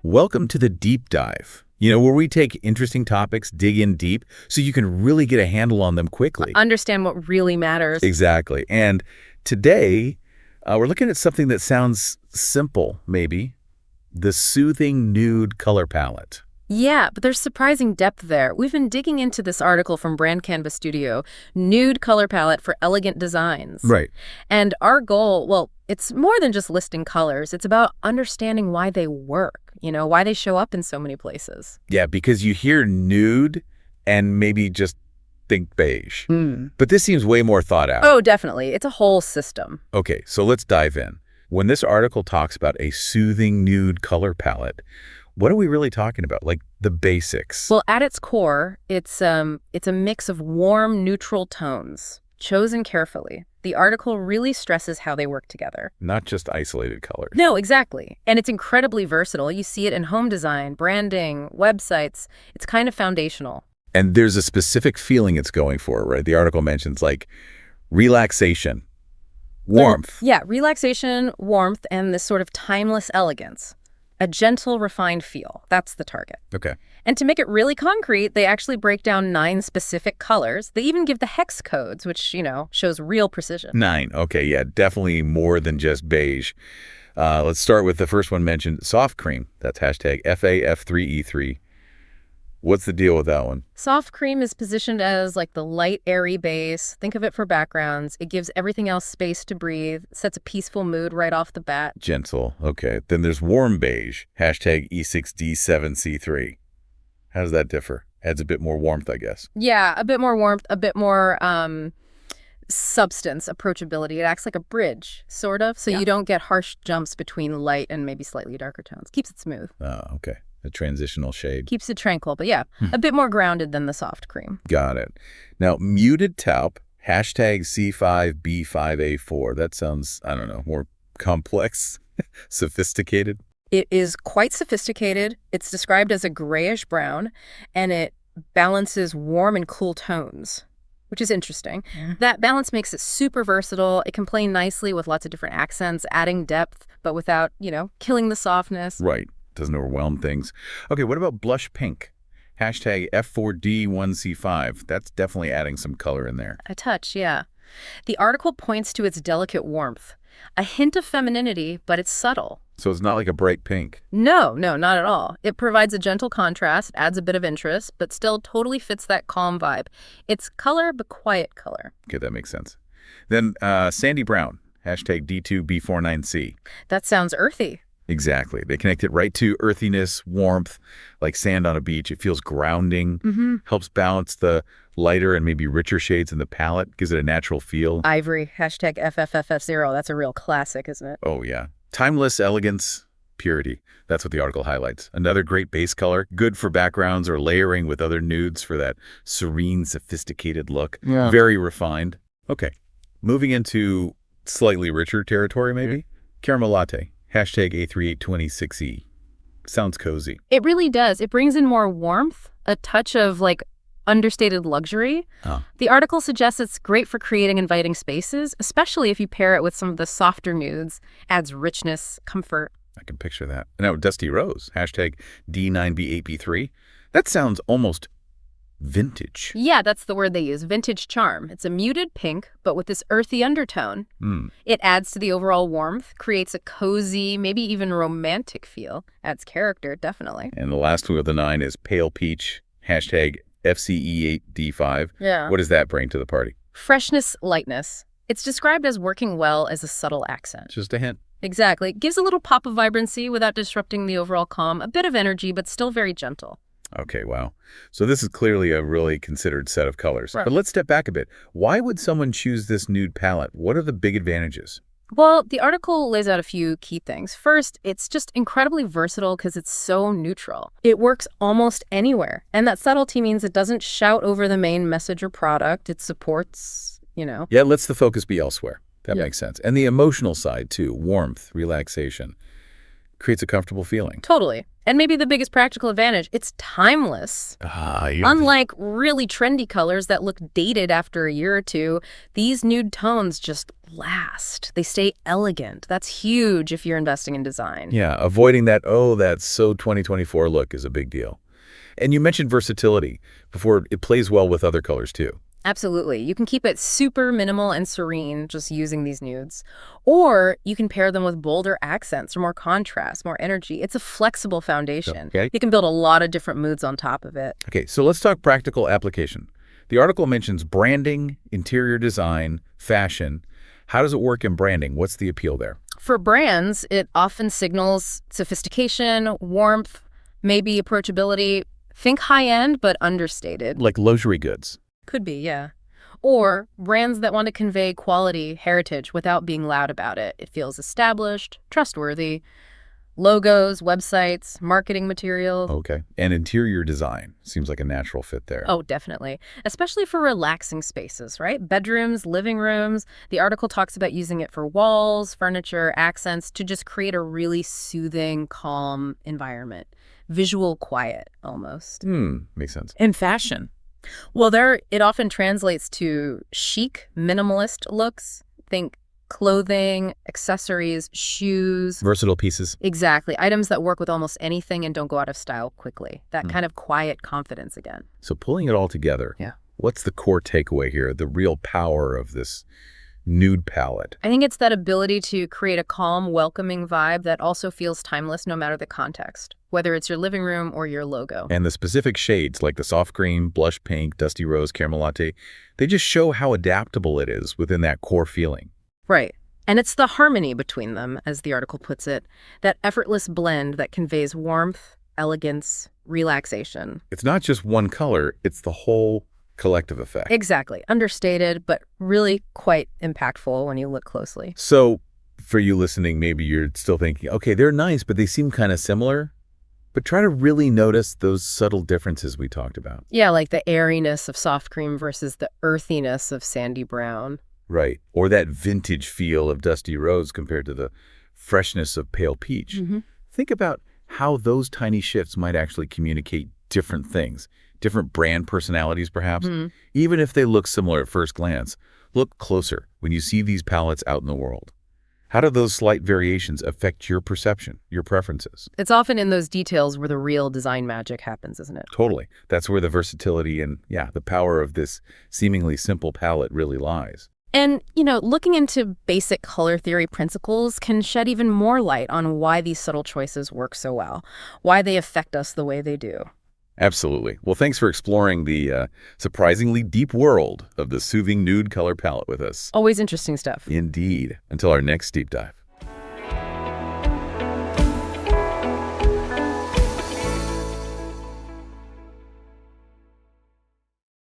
Welcome to the deep dive, where we take interesting topics, dig in deep, so you can really get a handle on them quickly. Understand what really matters. Exactly. And today, we're looking at something that sounds simple, maybe, the Soothing Nude Color Palette. Yeah, but there's surprising depth there. We've been digging into this article from BrandCanvasStudio, Nude Color Palette for Elegant Designs. Right. And our goal, well, it's more than just listing colors. It's about understanding why they work, why they show up in so many places. Yeah, because you hear nude and maybe just think beige. But this seems way more thought out. Oh, definitely. It's a whole system. Okay, so let's dive in. When this article talks about a soothing nude color palette, what are we really talking about? Like the basics? Well, at its core, it's a mix of warm, neutral tones, chosen carefully. The article really stresses how they work together. Not just isolated colors. No, exactly. And it's incredibly versatile. You see it in home design, branding, websites. It's kind of foundational. And there's a specific feeling it's going for, right? The article mentions like relaxation, warmth. Yeah, relaxation, warmth, and this sort of timeless elegance. A gentle, refined feel. That's the target. Okay. And to make it really concrete, they actually break down 9 specific colors. They even give the hex codes, which, shows real precision. 9. Okay, yeah, definitely more than just beige. Let's start with the first one mentioned, soft cream. That's hashtag FAF3E3. What's the deal with that one? Soft cream is positioned as like the light, airy base. Think of it for backgrounds. It gives everything else space to breathe, sets a peaceful mood right off the bat. Gentle. Okay. Then there's warm beige, hashtag E6D7C3. How does that differ? Adds a bit more warmth, I guess. Yeah, a bit more warmth, a bit more substance, approachability. It acts like a bridge, sort of, so you don't get harsh jumps between light and maybe slightly darker tones. Keeps it smooth. Oh, okay. A transitional shade. Keeps it tranquil, but yeah, a bit more grounded than the soft cream. Got it. Now, muted taupe, hashtag C5B5A4. That sounds, I don't know, more complex, sophisticated. It is quite sophisticated. It's described as a grayish brown, and it balances warm and cool tones, which is interesting. That balance makes it super versatile. It can play nicely with lots of different accents, adding depth, but without, killing the softness. Right. Doesn't overwhelm things. Okay, what about blush pink? Hashtag F4D1C5. That's definitely adding some color in there. A touch, yeah. The article points to its delicate warmth. A hint of femininity, but it's subtle. So it's not like a bright pink. No, not at all. It provides a gentle contrast, adds a bit of interest, but still totally fits that calm vibe. It's color, but quiet color. Okay, that makes sense. Then sandy brown. Hashtag D2B49C. That sounds earthy. Exactly. They connect it right to earthiness, warmth, like sand on a beach. It feels grounding, helps balance the lighter and maybe richer shades in the palette, gives it a natural feel. Ivory, hashtag FFFF0. That's a real classic, isn't it? Oh, yeah. Timeless elegance, purity. That's what the article highlights. Another great base color, good for backgrounds or layering with other nudes for that serene, sophisticated look. Yeah. Very refined. Okay. Moving into slightly richer territory, maybe. Caramel latte. Hashtag A3826E. Sounds cozy. It really does. It brings in more warmth, a touch of understated luxury. Oh. The article suggests it's great for creating inviting spaces, especially if you pair it with some of the softer nudes. Adds richness, comfort. I can picture that. Now, Dusty Rose. Hashtag D9B8B3. That sounds almost vintage. Yeah, that's the word they use, vintage charm. It's a muted pink, but with this earthy undertone. It adds to the overall warmth, creates a cozy, maybe even romantic feel. Adds character, definitely. And the last one of the 9 is pale peach. Hashtag FCE8D5. Yeah. What does that bring to the party? Freshness, lightness. It's described as working well as a subtle accent. Just a hint. Exactly. It gives a little pop of vibrancy without disrupting the overall calm. A bit of energy, but still very gentle. Okay, wow. So this is clearly a really considered set of colors. Right. But let's step back a bit. Why would someone choose this nude palette? What are the big advantages? Well, the article lays out a few key things. First, it's just incredibly versatile because it's so neutral. It works almost anywhere. And that subtlety means it doesn't shout over the main message or product. It supports, Yeah, lets the focus be elsewhere. That makes sense. And the emotional side, too. Warmth, relaxation. creates a comfortable feeling. Totally. And maybe the biggest practical advantage, it's timeless. Unlike really trendy colors that look dated after a year or two, these nude tones just last. They stay elegant. That's huge if you're investing in design. Yeah, avoiding that, oh, that's so 2024 look is a big deal. And you mentioned versatility before. It plays well with other colors too. Absolutely. You can keep it super minimal and serene just using these nudes. Or you can pair them with bolder accents or more contrast, more energy. It's a flexible foundation. Okay. You can build a lot of different moods on top of it. Okay, so let's talk practical application. The article mentions branding, interior design, fashion. How does it work in branding? What's the appeal there? For brands, it often signals sophistication, warmth, maybe approachability. Think high-end, but understated. Like luxury goods. Could be, yeah. Or brands that want to convey quality, heritage, without being loud about it. It feels established, trustworthy. Logos, websites, marketing materials. Okay. And interior design seems like a natural fit there. Oh, definitely. Especially for relaxing spaces, right? Bedrooms, living rooms. The article talks about using it for walls, furniture, accents to just create a really soothing, calm environment. Visual quiet, almost. Makes sense. In fashion. Well, it often translates to chic, minimalist looks. Think clothing, accessories, shoes. Versatile pieces. Exactly. Items that work with almost anything and don't go out of style quickly. That kind of quiet confidence again. So pulling it all together, what's the core takeaway here, the real power of this nude palette? I think it's that ability to create a calm, welcoming vibe that also feels timeless no matter the context, whether it's your living room or your logo. And the specific shades, like the soft cream, blush pink, dusty rose, caramel latte, they just show how adaptable it is within that core feeling. Right. And it's the harmony between them, as the article puts it, that effortless blend that conveys warmth, elegance, relaxation. It's not just one color, it's the whole collective effect. Exactly. Understated, but really quite impactful when you look closely. So for you listening, maybe you're still thinking, okay, they're nice, but they seem kind of similar. But try to really notice those subtle differences we talked about. Yeah, like the airiness of soft cream versus the earthiness of sandy brown. Right. Or that vintage feel of dusty rose compared to the freshness of pale peach. Think about how those tiny shifts might actually communicate different things, different brand personalities perhaps. Even if they look similar at first glance, look closer when you see these palettes out in the world. How do those slight variations affect your perception, your preferences? It's often in those details where the real design magic happens, isn't it? Totally. That's where the versatility and, the power of this seemingly simple palette really lies. And, looking into basic color theory principles can shed even more light on why these subtle choices work so well, why they affect us the way they do. Absolutely. Well, thanks for exploring the surprisingly deep world of the Soothing Nude Color Palette with us. Always interesting stuff. Indeed. Until our next deep dive.